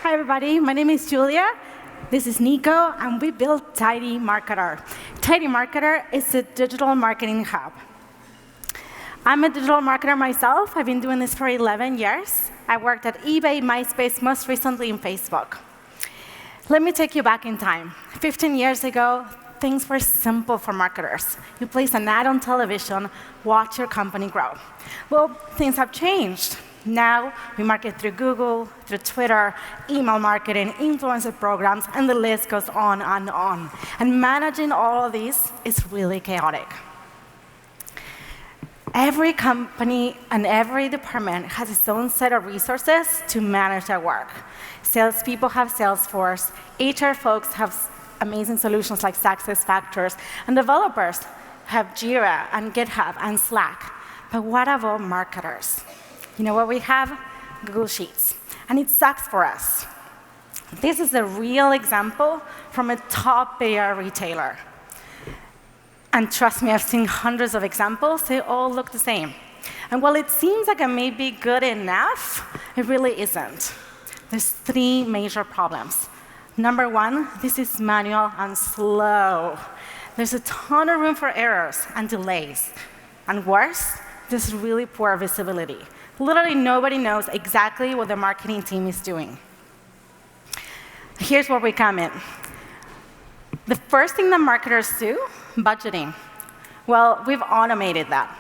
Hi, everybody. My name is Julia. This is Nico, and we built TidyMktr. TidyMktr is a digital marketing hub. I'm a digital marketer myself. I've been doing this for 11 years. I worked at eBay, MySpace, most recently in Facebook. Let me take you back in time. 15 years ago, things were simple for marketers. You place an ad on television, watch your company grow. Well, things have changed. Now, we market through Google, through Twitter, email marketing, influencer programs, and the list goes on and on. And managing all of these is really chaotic. Every company and every department has its own set of resources to manage their work. Salespeople have Salesforce, HR folks have amazing solutions like SuccessFactors, and developers have Jira and GitHub and Slack. But what about marketers? You know what we have? Google Sheets. And it sucks for us. This is a real example from a top AR retailer. And trust me, I've seen hundreds of examples. They all look the same. And while it seems like it may be good enough, it really isn't. There's three major problems. Number one, this is manual and slow. There's a ton of room for errors and delays. And worse, there's really poor visibility. Literally, nobody knows exactly what the marketing team is doing. Here's where we come in. The first thing that marketers do, budgeting. Well, we've automated that.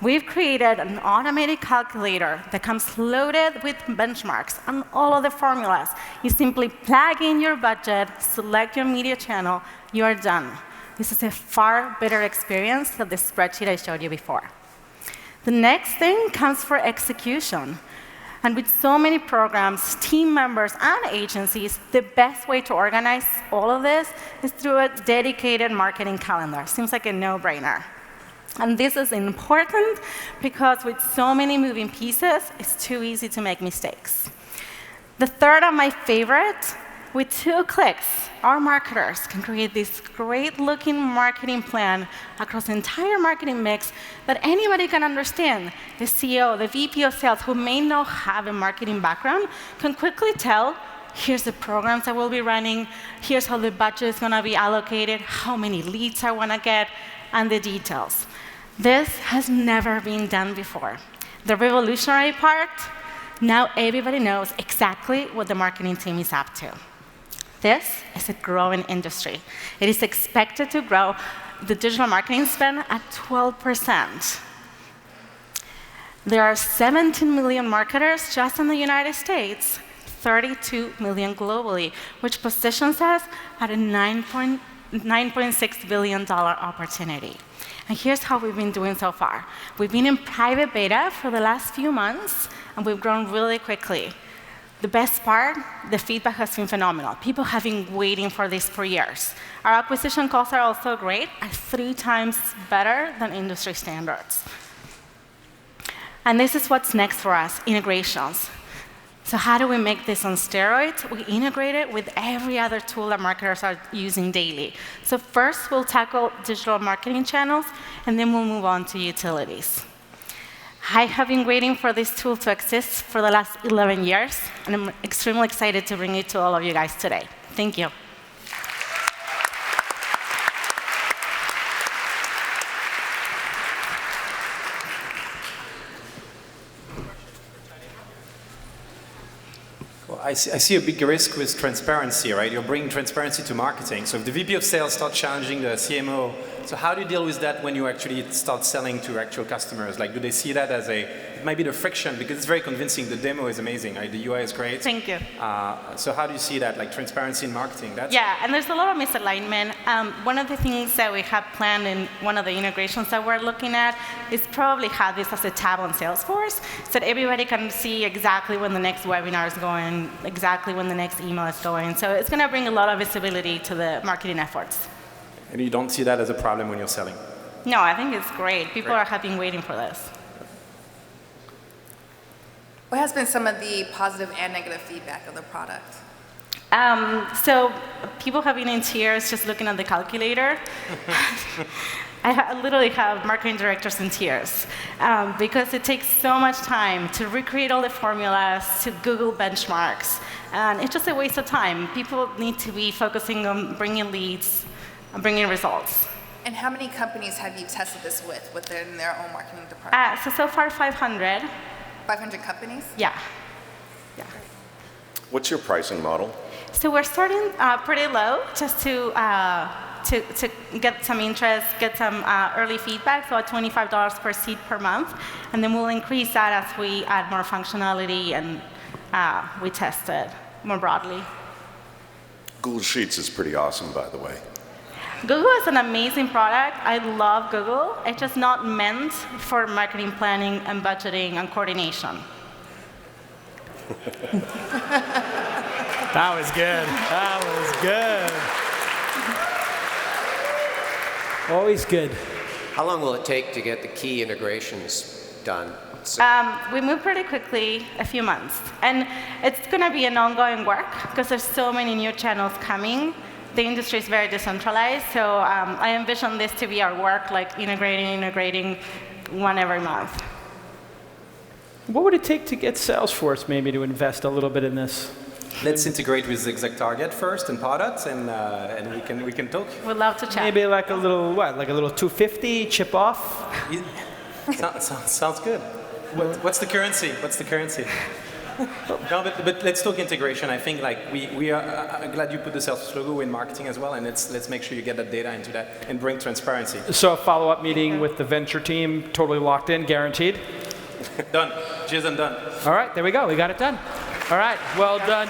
We've created an automated calculator that comes loaded with benchmarks and all of the formulas. You simply plug in your budget, select your media channel, you are done. This is a far better experience than the spreadsheet I showed you before. The next thing comes for execution. And with so many programs, team members, and agencies, the best way to organize all of this is through a dedicated marketing calendar. Seems like a no-brainer. And this is important because with so many moving pieces, it's too easy to make mistakes. The third and my favorite, with 2 clicks, our marketers can create this great-looking marketing plan across the entire marketing mix that anybody can understand. The CEO, the VP of sales, who may not have a marketing background, can quickly tell, here's the programs I will be running, here's how the budget is going to be allocated, how many leads I want to get, and the details. This has never been done before. The revolutionary part, now everybody knows exactly what the marketing team is up to. This is a growing industry. It is expected to grow the digital marketing spend at 12%. There are 17 million marketers just in the United States, 32 million globally, which positions us at a $9.6 billion opportunity. And here's how we've been doing so far. We've been in private beta for the last few months, and we've grown really quickly. The best part, the feedback has been phenomenal. People have been waiting for this for years. Our acquisition costs are also great, at 3 times better than industry standards. And this is what's next for us, integrations. So how do we make this on steroids? We integrate it with every other tool that marketers are using daily. So first, we'll tackle digital marketing channels, and then we'll move on to utilities. I have been waiting for this tool to exist for the last 11 years, and I'm extremely excited to bring it to all of you guys today. Thank you. Well, I see a big risk with transparency, right? You're bringing transparency to marketing. So if the VP of sales starts challenging the CMO, so how do you deal with that when you actually start selling to actual customers? Like, do they see that as it might be the friction, because it's very convincing. The demo is amazing, right? The UI is great. Thank you. So how do you see that, like transparency in marketing? Yeah, and there's a lot of misalignment. One of the things that we have planned in one of the integrations that we're looking at is probably have this as a tab on Salesforce, so that everybody can see exactly when the next webinar is going, exactly when the next email is going. So it's going to bring a lot of visibility to the marketing efforts. And you don't see that as a problem when you're selling? No, I think it's great. People have been waiting for this. What has been some of the positive and negative feedback of the product? So people have been in tears just looking at the calculator. I literally have marketing directors in tears because it takes so much time to recreate all the formulas, to Google benchmarks, and it's just a waste of time. People need to be focusing on bringing leads and bringing results. And how many companies have you tested this with within their own marketing department? So far, 500. 500 companies? Yeah. What's your pricing model? So we're starting pretty low, just to get some interest, get some early feedback, so at $25 per seat per month, and then we'll increase that as we add more functionality and we test it more broadly. Google Sheets is pretty awesome, by the way. Google is an amazing product. I love Google. It's just not meant for marketing planning and budgeting and coordination. That was good. That was good. Always good. How long will it take to get the key integrations done? We move pretty quickly, a few months. And it's going to be an ongoing work because there's so many new channels coming. The industry is very decentralized, so I envision this to be our work, like integrating one every month. What would it take to get Salesforce maybe to invest a little bit in this? Let's integrate with Exact first and products, and we can talk. We'd love to chat. Maybe like a little, what, like a little 250 chip off? Sounds good. What's the currency? No, but let's talk integration. I think like we are glad you put the Salesforce logo in marketing as well, and let's make sure you get that data into that and bring transparency. So a follow-up meeting with the venture team, totally locked in, guaranteed? Done. Jason, done. All right, there we go. We got it done. All right, well done.